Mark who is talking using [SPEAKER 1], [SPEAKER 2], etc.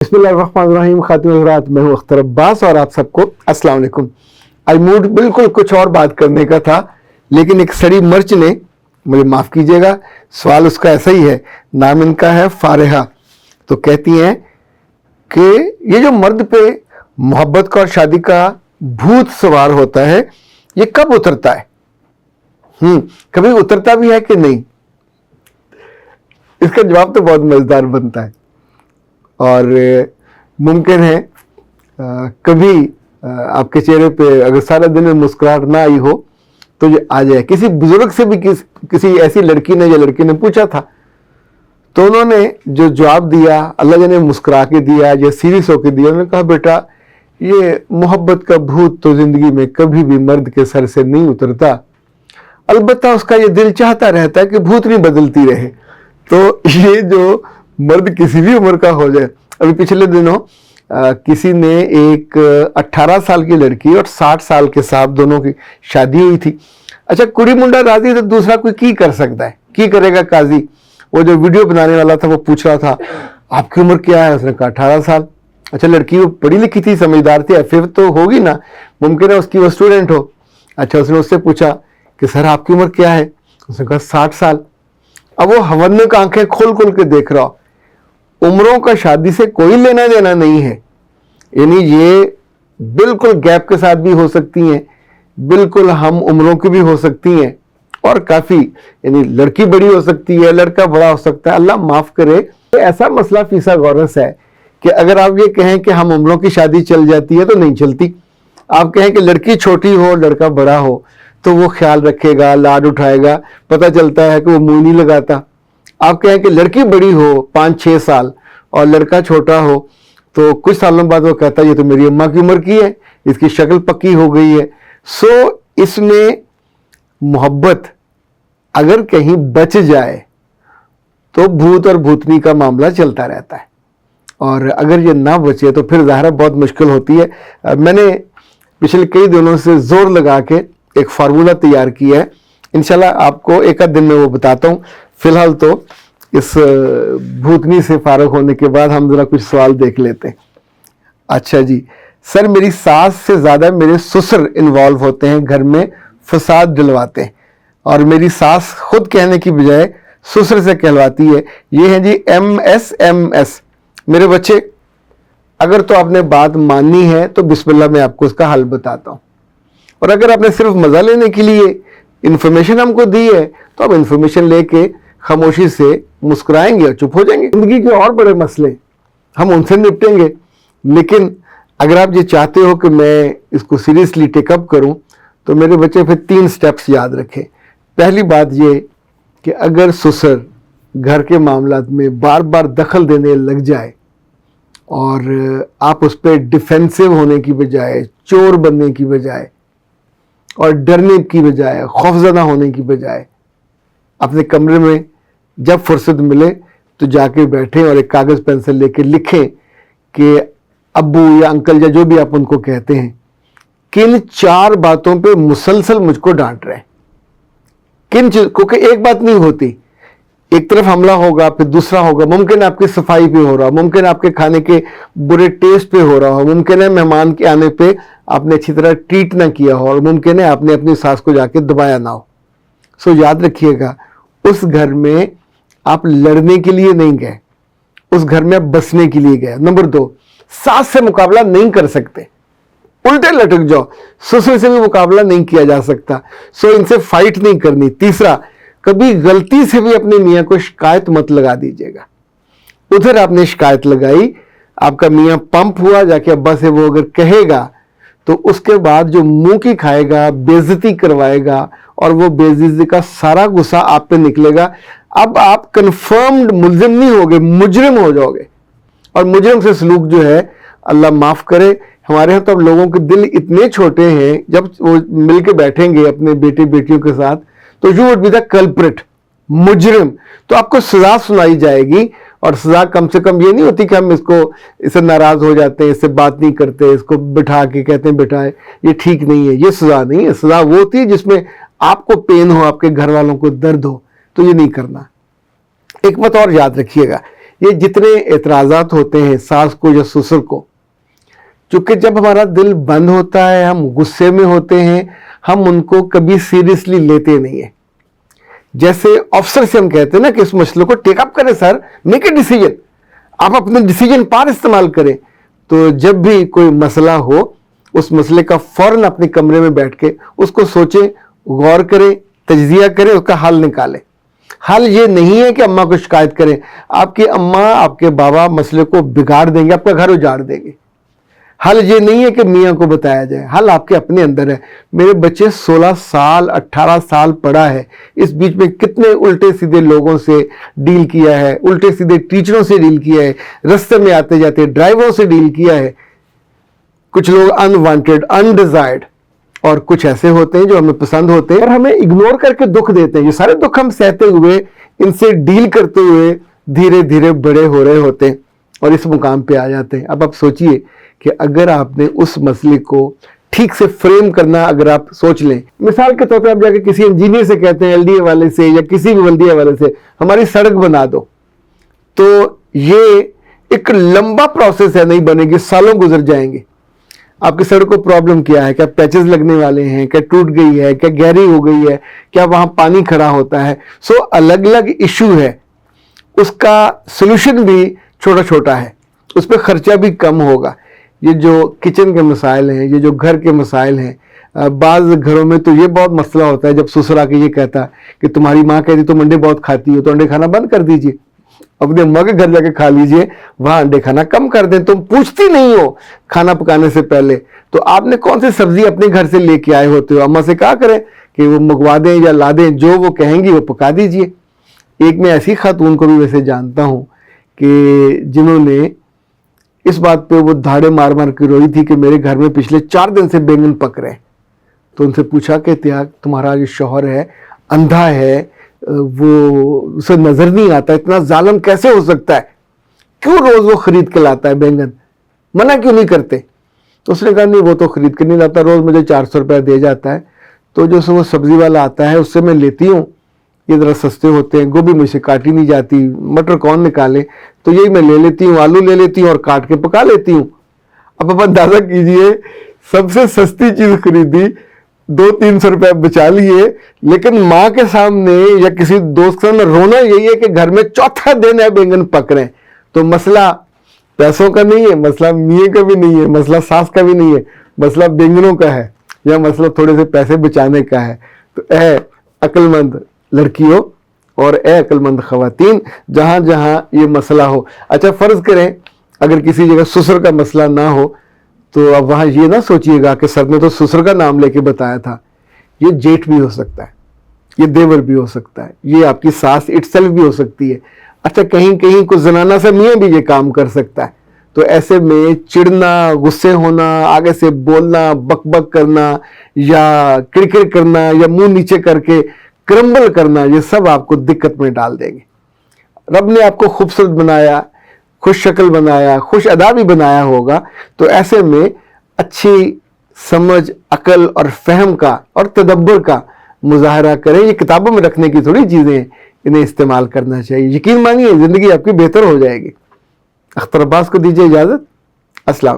[SPEAKER 1] बिस्मिल्लाहिर्रहमानिर्रहीम। खातिन हज़रात, मैं हूँ अख्तर अब्बास और आप सबको अस्सलाम वालेकुम। आज मूड बिल्कुल कुछ और बात करने का था, लेकिन एक सड़ी मर्च ने, मुझे माफ़ कीजिएगा, सवाल उसका ऐसा ही है, नाम इनका है फारिहा। तो कहती हैं कि ये जो मर्द पे मोहब्बत का और शादी का भूत सवार होता है, ये कब उतरता है? कभी उतरता भी है कि नहीं? इसका जवाब तो बहुत मज़ेदार बनता है और मुमकिन है कभी आपके चेहरे पे अगर सारा दिन में मुस्कुराहट ना आई हो तो ये आ जाए। किसी बुजुर्ग से भी किसी ऐसी लड़की ने या लड़के ने पूछा था, तो उन्होंने जो जवाब दिया, अल्लाह ने मुस्कुरा के दिया या सीरियस होकर दिया। उन्होंने कहा, बेटा ये मोहब्बत का भूत तो ज़िंदगी में कभी भी मर्द के सर से नहीं उतरता, अलबत्ता उसका ये दिल चाहता रहता है कि भूत नहीं बदलती रहे। तो ये जो मर्द किसी भी उम्र का हो जाए, अभी पिछले दिनों किसी ने एक 18 साल की लड़की और 60 साल के साहब दोनों की शादी हुई थी। अच्छा, कुड़ी मुंडा राजी तो दूसरा कोई की कर सकता है, की करेगा काजी। वो जो वीडियो बनाने वाला था वो पूछ रहा था, आपकी उम्र क्या है? उसने कहा 18 साल। अच्छा, लड़की वो पढ़ी लिखी थी, समझदार थी, फिर तो होगी ना, मुमकिन है उसकी वो स्टूडेंट हो। अच्छा, उसने उससे पूछा कि सर आपकी उम्र क्या है? उसने कहा 60 साल। अब वो हवन्ने का आंखें खोल खोल के देख रहा। उम्रों का शादी से कोई लेना देना नहीं है, यानी ये बिल्कुल गैप के साथ भी हो सकती हैं, बिल्कुल हम उम्रों की भी हो सकती हैं, और काफ़ी यानी लड़की बड़ी हो सकती है, लड़का बड़ा हो सकता है। अल्लाह माफ़ करे, ऐसा मसला फीसा गौरस है कि अगर आप ये कहें कि हम उम्रों की शादी चल जाती है तो नहीं चलती। आप कहें कि लड़की छोटी हो लड़का बड़ा हो तो वो ख्याल रखेगा, लाड उठाएगा, पता चलता है कि वो मुंह नहीं लगाता। आप कहें कि लड़की बड़ी हो 5-6 साल और लड़का छोटा हो तो कुछ सालों बाद वो कहता है ये तो मेरी अम्मा की उम्र की है, इसकी शक्ल पक्की हो गई है। सो इसमें मोहब्बत अगर कहीं बच जाए तो भूत और भूतनी का मामला चलता रहता है, और अगर ये ना बचे तो फिर ज़ाहिर बहुत मुश्किल होती है। मैंने पिछले कई दिनों से ज़ोर लगा के एक फार्मूला तैयार किया है, इंशाल्लाह आपको एक आध दिन में वो बताता हूँ। फिलहाल तो इस भूतनी से फारग होने के बाद हम ज़रा कुछ सवाल देख लेते हैं। अच्छा जी, सर मेरी सास से ज़्यादा मेरे ससुर इन्वॉल्व होते हैं, घर में फसाद डलवाते हैं, और मेरी सास खुद कहने की बजाय ससुर से कहलवाती है। ये है जी MS मेरे बच्चे, अगर तो आपने बात माननी है तो बिस्मिल्लाह मैं आपको उसका हल बताता हूँ, और अगर आपने सिर्फ मज़ा लेने के लिए इन्फॉर्मेशन हमको दी है तो आप इन्फॉर्मेशन लेके खामोशी से मुस्कुराएंगे और चुप हो जाएंगे। ज़िंदगी के और बड़े मसले हम उनसे निपटेंगे, लेकिन अगर आप ये चाहते हो कि मैं इसको सीरियसली टेकअप करूं तो मेरे बच्चे फिर 3 स्टेप्स याद रखें। पहली बात ये कि अगर ससुर घर के मामलात में बार बार दखल देने लग जाए और आप उस पर डिफेंसिव होने की बजाय, चोर बनने की बजाय और डरने की बजाय, खौफजदा होने की बजाय, अपने कमरे में जब फुर्सत मिले तो जाके बैठें और एक कागज़ पेंसिल लेके लिखें कि अब्बू या अंकल या जो भी आप उनको कहते हैं, किन 4 बातों पे मुसलसल मुझको डांट रहे हैं। किन चीज़, क्योंकि एक बात नहीं होती, एक तरफ हमला होगा फिर दूसरा होगा। मुमकिन आपकी सफाई पे हो रहा, मुमकिन आपके खाने के बुरे टेस्ट पे हो रहा हो, मुमकिन है मेहमान के आने पे आपने अच्छी तरह ट्रीट ना किया हो, और मुमकिन है आपने अपनी सास को जाके दबाया ना हो। सो याद रखिएगा, उस घर में आप लड़ने के लिए नहीं गए, उस घर में आप बसने के लिए गए। नंबर 2, सास से मुकाबला नहीं कर सकते, उल्टे लटक जाओ, ससुर से भी मुकाबला नहीं किया जा सकता, सो इनसे फाइट नहीं करनी। तीसरा, कभी गलती से भी अपने मियाँ को शिकायत मत लगा दीजिएगा। उधर आपने शिकायत लगाई, आपका मियाँ पंप हुआ, जाके अब्बा से वो अगर कहेगा तो उसके बाद जो मुंह की खाएगा, बेइज्जती करवाएगा, और वो बेइज्जती का सारा गुस्सा आप पे निकलेगा। अब आप कंफर्म्ड मुल्जिम नहीं होगे, मुजरिम हो जाओगे, और मुजरिम से सलूक जो है अल्लाह माफ़ करे। हमारे यहाँ तो अब लोगों के दिल इतने छोटे हैं, जब वो मिल के बैठेंगे अपने बेटे बेटियों के साथ तो you would be the culprit, मुजरिम। तो आपको सजा सुनाई जाएगी, और सजा कम से कम ये नहीं होती कि हम इससे नाराज हो जाते हैं, इससे बात नहीं करते, इसको बिठा के कहते हैं बिठाए, ये ठीक नहीं है। ये सजा नहीं है, सजा वो होती है जिसमें आपको पेन हो, आपके घर वालों को दर्द हो, तो ये नहीं करना। एक बात और याद रखिएगा, یہ جتنے اعتراضات ہوتے ہیں ساس کو یا سسر کو، چونکہ جب ہمارا دل بند ہوتا ہے، ہم غصے میں ہوتے ہیں، ہم ان کو کبھی سیریسلی لیتے نہیں ہیں. جیسے آفسر سے ہم کہتے ہیں نا کہ اس مسئلے کو ٹیک اپ کریں سر، میک اے ڈیسیجن، آپ اپنے ڈیسیجن پار استعمال کریں. تو جب بھی کوئی مسئلہ ہو، اس مسئلے کا فوراً اپنے کمرے میں بیٹھ کے اس کو سوچیں، غور کریں، تجزیہ کریں، اس کا حل نکالیں. حل یہ نہیں ہے کہ اماں کو شکایت کریں. آپ کی اماں، آپ کے بابا مسئلے کو بگاڑ دیں گے، آپ کا گھر اجاڑ دیں گے. حل یہ نہیں ہے کہ میاں کو بتایا جائے، حل آپ کے اپنے اندر ہے. میرے بچے 16 سال 18 سال پڑھا ہے، اس بیچ میں کتنے الٹے سیدھے لوگوں سے ڈیل کیا ہے، الٹے سیدھے ٹیچروں سے ڈیل کیا ہے، رستے میں آتے جاتے ڈرائیوروں سے ڈیل کیا ہے. کچھ لوگ انوانٹیڈ، انڈیزائرڈ، اور کچھ ایسے ہوتے ہیں جو ہمیں پسند ہوتے ہیں اور ہمیں اگنور کر کے دکھ دیتے ہیں. یہ سارے دکھ ہم سہتے ہوئے، ان سے ڈیل کرتے ہوئے دھیرے دھیرے بڑے ہو رہے ہوتے ہیں اور اس مقام پہ آ جاتے ہیں. اب آپ سوچئے کہ اگر آپ نے اس مسئلے کو ٹھیک سے فریم کرنا اگر آپ سوچ لیں، مثال کے طور پہ آپ جا کے کسی انجینئر سے کہتے ہیں، ایل ڈی اے والے سے یا کسی بھی بلدیہ والے سے، ہماری سڑک بنا دو، تو یہ ایک لمبا پروسیس ہے، نہیں بنے گی، سالوں گزر جائیں گے. آپ کی سڑک کو پرابلم کیا ہے؟ کیا پیچز لگنے والے ہیں؟ کیا ٹوٹ گئی ہے؟ کیا گہری ہو گئی ہے؟ کیا وہاں پانی کھڑا ہوتا ہے؟ سو الگ الگ ایشو ہے، اس کا سلوشن بھی چھوٹا چھوٹا ہے، اس پہ خرچہ بھی کم ہوگا. یہ جو کچن کے مسائل ہیں، یہ جو گھر کے مسائل ہیں، بعض گھروں میں تو یہ بہت مسئلہ ہوتا ہے جب سسر آ کے یہ کہتا کہ تمہاری ماں کہتی تم انڈے بہت کھاتی ہو تو انڈے کھانا بند کر دیجئے، اپنے اماں کے گھر جا کے کھا لیجئے، وہاں انڈے کھانا کم کر دیں. تم پوچھتی نہیں ہو کھانا پکانے سے پہلے، تو آپ نے کون سی سبزی اپنے گھر سے لے کے آئے ہوتے ہو؟ اماں سے کہا کریں کہ وہ منگوا دیں یا لا دیں، جو وہ کہیں گی وہ پکا دیجئے. ایک میں ایسی خاتون کو بھی ویسے جانتا ہوں کہ جنہوں نے اس بات پہ وہ دھاڑے مار مار کے روئی تھی کہ میرے گھر میں پچھلے 4 دن سے بینگن پک رہے ہیں. تو ان سے پوچھا کہ تمہارا جو شوہر ہے اندھا ہے، وہ اسے نظر نہیں آتا، اتنا ظالم کیسے ہو سکتا ہے؟ کیوں روز وہ خرید کے لاتا ہے بینگن؟ منع کیوں نہیں کرتے؟ تو اس نے کہا نہیں، وہ تو خرید کے نہیں لاتا، روز مجھے 400 روپے دے جاتا ہے، تو جو وہ سبزی والا آتا ہے اس سے میں لیتی ہوں، یہ ذرا سستے ہوتے ہیں، گوبھی مجھ سے کاٹی نہیں جاتی، مٹر کون نکالے، تو یہی میں لے لیتی ہوں، آلو لے لیتی ہوں اور کاٹ کے پکا لیتی ہوں. اب آپ اندازہ کیجئے، سب سے سستی چیز خریدی، 200-300 روپے بچا لیے، لیکن ماں کے سامنے یا کسی دوست کے سامنے رونا یہی ہے کہ گھر میں چوتھا دن ہے بینگن پک رہے ہیں. تو مسئلہ پیسوں کا نہیں ہے، مسئلہ میاں کا بھی نہیں ہے، مسئلہ ساس کا بھی نہیں ہے، مسئلہ بینگنوں کا ہے، یا مسئلہ تھوڑے سے پیسے بچانے کا ہے. تو اے عقل مند لڑکیوں اور اے عقل مند خواتین، جہاں جہاں یہ مسئلہ ہو، اچھا فرض کریں اگر کسی جگہ سسر کا مسئلہ نہ ہو، تو اب وہاں یہ نہ سوچئے گا کہ سر نے تو سسر کا نام لے کے بتایا تھا. یہ جیٹھ بھی ہو سکتا ہے، یہ دیور بھی ہو سکتا ہے، یہ آپ کی ساس اٹسیلف بھی ہو سکتی ہے. اچھا کہیں کہیں کچھ زنانہ سے میاں بھی یہ کام کر سکتا ہے. تو ایسے میں چڑنا، غصے ہونا، آگے سے بولنا، بک بک کرنا، یا کڑکڑ کرنا، یا منہ نیچے کر کے کرمبل کرنا، یہ سب آپ کو دقت میں ڈال دیں گے. رب نے آپ کو خوبصورت بنایا، خوش شکل بنایا، خوش ادا بھی بنایا ہوگا، تو ایسے میں اچھی سمجھ، عقل اور فہم کا اور تدبر کا مظاہرہ کریں. یہ کتابوں میں رکھنے کی تھوڑی چیزیں ہیں، انہیں استعمال کرنا چاہیے. یقین مانیے زندگی آپ کی بہتر ہو جائے گی. اختر عباس کو دیجیے اجازت. السلام.